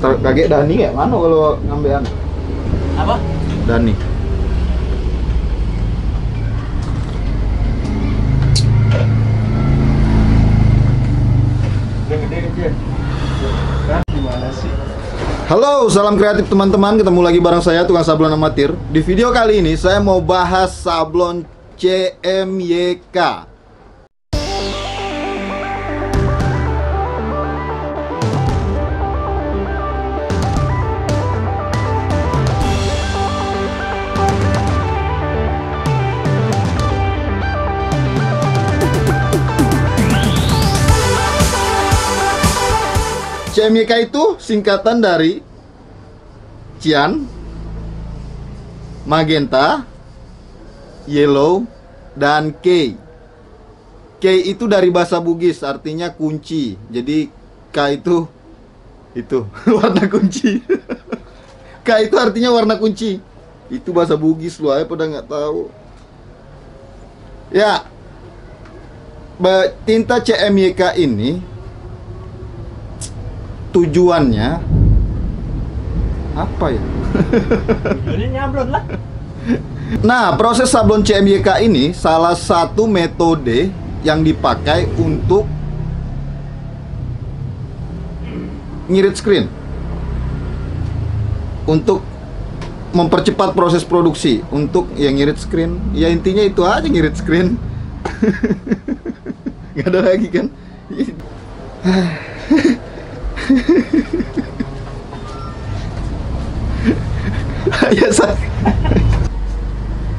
Kaget Dani kayak mana kalau ngambean? Apa? Dani. Halo, salam kreatif teman-teman. Ketemu lagi bareng saya, Tukang Sablon Amatir. Di video kali ini saya mau bahas sablon CMYK. CMYK itu singkatan dari Cyan, Magenta, Yellow, dan K. K itu dari bahasa Bugis, artinya kunci. Jadi K itu warna kunci. K itu artinya warna kunci. Itu bahasa Bugis, lu aja pada nggak tahu. Ya, tinta CMYK ini tujuannya apa ya? Tujuannya nyablon lah. Nah, proses sablon CMYK ini salah satu metode yang dipakai untuk ngirit screen, untuk mempercepat proses produksi, untuk yang ngirit screen. Ya intinya itu aja, ngirit screen. Gak ada lagi kan?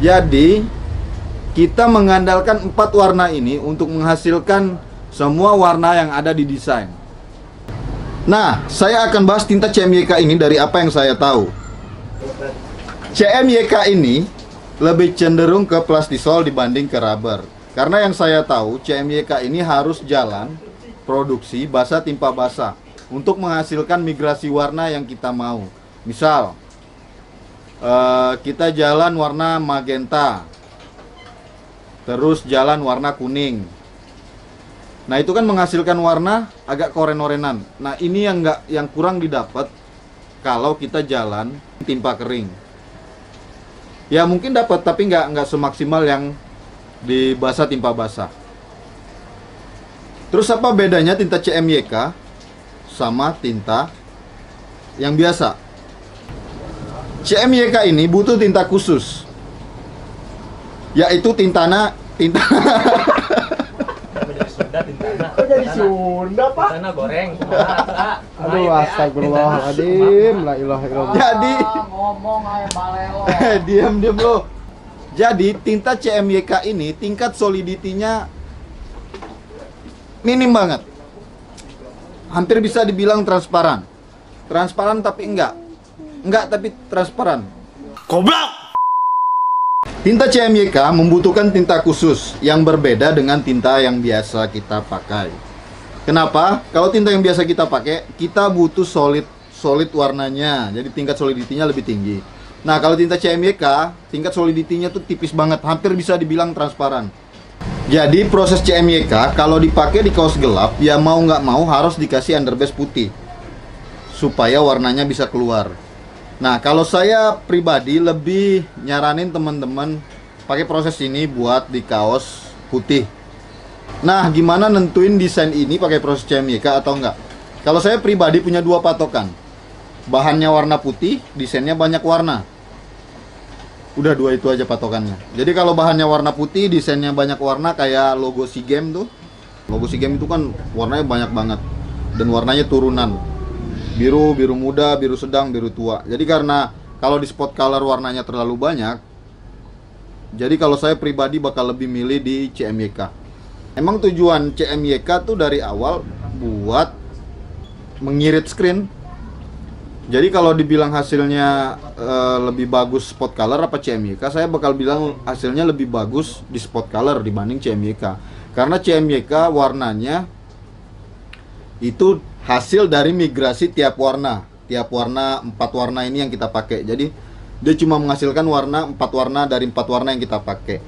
Jadi kita mengandalkan 4 warna ini untuk menghasilkan semua warna yang ada di desain. Nah, saya akan bahas tinta CMYK ini dari apa yang saya tahu. CMYK ini lebih cenderung ke plastisol dibanding ke rubber. Karena yang saya tahu, CMYK ini harus jalan produksi basah timpa basah untuk menghasilkan migrasi warna yang kita mau. Misal kita jalan warna magenta, terus jalan warna kuning. Nah, itu kan menghasilkan warna agak koren-orenan. Nah, ini yang kurang didapat kalau kita jalan timpa kering. Ya mungkin dapat, tapi nggak semaksimal yang di basah timpa basah. Terus apa bedanya tinta CMYK sama tinta yang biasa? CMYK ini butuh tinta khusus, yaitu tinta Kok jadi Sunda, Pak? Tintana goreng. Aduh, astagfirullahaladzim, la ilaha illallah. Jadi ngomong aja balelo. diam lo. Jadi tinta CMYK ini tingkat solidity-nya minim banget. Hampir bisa dibilang transparan. Transparan tapi enggak tapi transparan. Goblok! Tinta CMYK membutuhkan tinta khusus yang berbeda dengan tinta yang biasa kita pakai. Kenapa? Kalau tinta yang biasa kita pakai, kita butuh solid warnanya. Jadi tingkat solidity-nya lebih tinggi. Nah, kalau tinta CMYK, tingkat solidity-nya tuh tipis banget, hampir bisa dibilang transparan. Jadi proses CMYK kalau dipakai di kaos gelap, ya mau nggak mau harus dikasih underbase putih supaya warnanya bisa keluar. Nah, kalau saya pribadi lebih nyaranin teman-teman pakai proses ini buat di kaos putih. Nah, gimana nentuin desain ini pakai proses CMYK atau enggak? Kalau saya pribadi punya 2 patokan. Bahannya warna putih, desainnya banyak warna. Udah 2 itu aja patokannya. Jadi kalau bahannya warna putih, desainnya banyak warna kayak logo SEA Games tuh. Logo SEA Games itu kan warnanya banyak banget dan warnanya turunan. Biru, biru muda, biru sedang, biru tua. Jadi karena kalau di spot color warnanya terlalu banyak, jadi kalau saya pribadi bakal lebih milih di CMYK. Emang tujuan CMYK tuh dari awal buat mengirit screen. Jadi kalau dibilang hasilnya lebih bagus spot color apa CMYK, saya bakal bilang hasilnya lebih bagus di spot color dibanding CMYK. Karena CMYK warnanya itu hasil dari migrasi tiap warna 4 warna ini yang kita pakai. Jadi dia cuma menghasilkan 4 warna dari 4 warna yang kita pakai.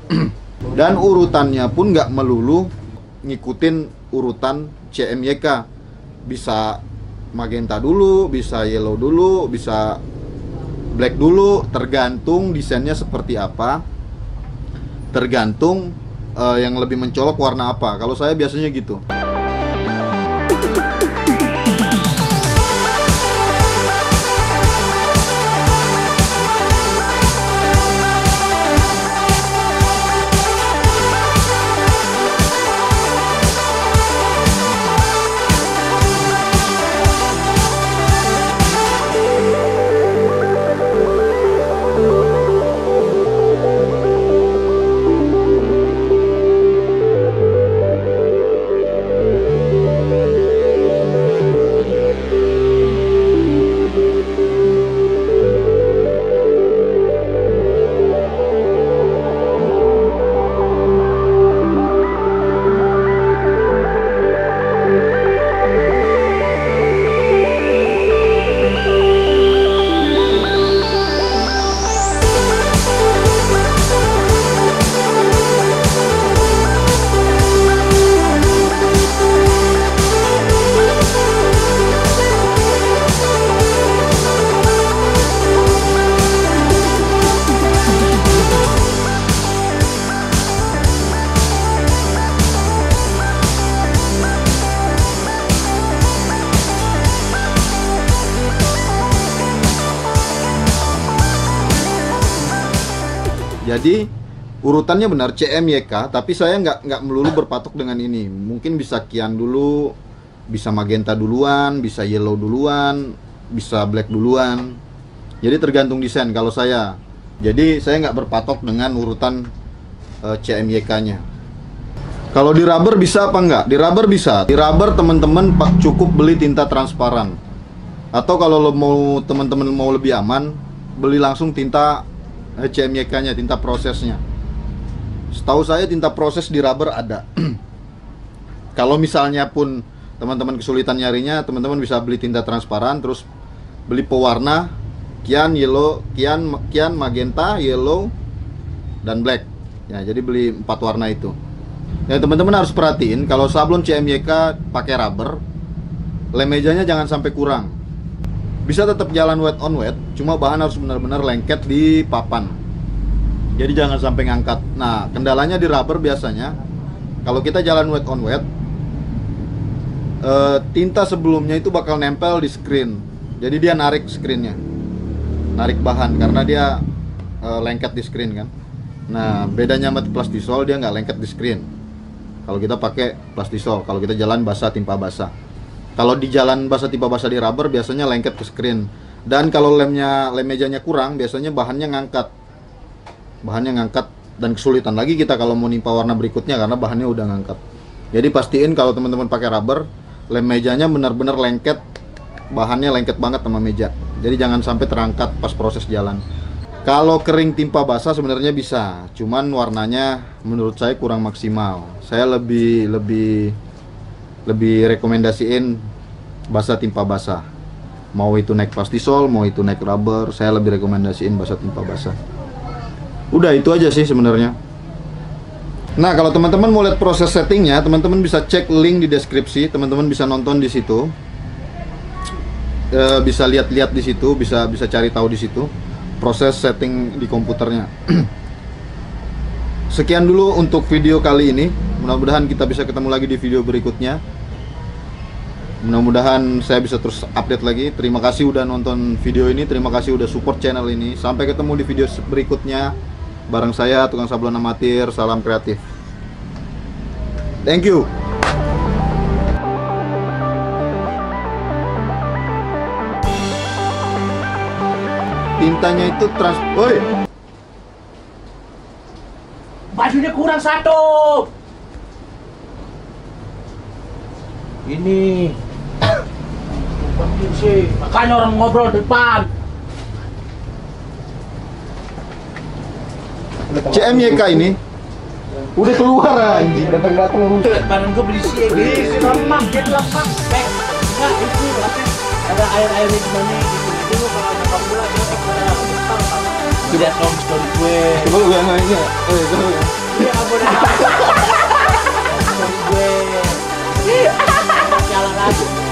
Dan urutannya pun nggak melulu ngikutin urutan CMYK. Bisa magenta dulu, bisa yellow dulu, bisa black dulu, tergantung desainnya seperti apa, tergantung yang lebih mencolok warna apa. Kalau saya biasanya gitu. Jadi urutannya benar CMYK, tapi saya nggak melulu berpatok dengan ini. Mungkin bisa Kyan dulu, bisa magenta duluan, bisa yellow duluan, bisa black duluan. Jadi tergantung desain kalau saya. Jadi saya nggak berpatok dengan urutan CMYK-nya. Kalau di rubber bisa apa enggak? Di rubber bisa. Di rubber teman-teman cukup beli tinta transparan. Atau kalau mau teman-teman mau lebih aman, beli langsung tinta CMYK-nya, tinta prosesnya. Setahu saya tinta proses di rubber ada. Kalau misalnya pun teman-teman kesulitan nyarinya, teman-teman bisa beli tinta transparan, terus beli pewarna Kyan, yellow, Kyan, magenta, yellow, dan black. Ya, jadi beli 4 warna itu. Ya, teman-teman harus perhatiin kalau sablon CMYK pakai rubber, lem mejanya jangan sampai kurang. Bisa tetap jalan wet on wet, cuma bahan harus benar-benar lengket di papan. Jadi jangan sampai ngangkat. Nah, kendalanya di rubber biasanya kalau kita jalan wet on wet, tinta sebelumnya itu bakal nempel di screen. Jadi dia narik screennya, narik bahan karena dia lengket di screen kan. Nah, bedanya sama plastisol, dia nggak lengket di screen. Kalau kita pakai plastisol, kalau kita jalan basah timpa basah. Kalau di jalan basah timpa basah di rubber biasanya lengket ke screen. Dan kalau lem mejanya kurang, biasanya bahannya ngangkat. Bahannya ngangkat dan kesulitan lagi kita kalau mau nimpa warna berikutnya karena bahannya udah ngangkat. Jadi pastiin kalau teman-teman pakai rubber, lem mejanya benar-benar lengket, bahannya lengket banget sama meja. Jadi jangan sampai terangkat pas proses jalan. Kalau kering timpa basah sebenarnya bisa, cuman warnanya menurut saya kurang maksimal. Saya lebih rekomendasiin basah timpa basah. Mau itu naik plastisol, mau itu naik rubber, saya lebih rekomendasiin basah timpa basah. Udah itu aja sih sebenarnya. Nah, kalau teman-teman mau lihat proses settingnya, teman-teman bisa cek link di deskripsi, teman-teman bisa nonton di situ, bisa lihat-lihat di situ, bisa cari tahu di situ proses setting di komputernya. Sekian dulu untuk video kali ini. Mudah-mudahan kita bisa ketemu lagi di video berikutnya. Mudah-mudahan saya bisa terus update lagi. Terima kasih udah nonton video ini, terima kasih udah support channel ini. Sampai ketemu di video berikutnya. Bareng saya, Tukang Sablon Amatir. Salam kreatif. Thank you. Tintanya itu Woi. Bajunya kurang satu. Ini penting sih, makanya orang ngobrol depan. CMYK ini udah keluar anjing, datang-datang Barang gue beli sih, lemak, dia lemak. Enggak, itu ada air-airnya gimana gitu. Itu lu kalau nyokap pula dia pada besar sama. Tidak dong story gue. Coba lu yang lainnya. Coba ya. Iya, abonnya. Story gue. Jalan lagi.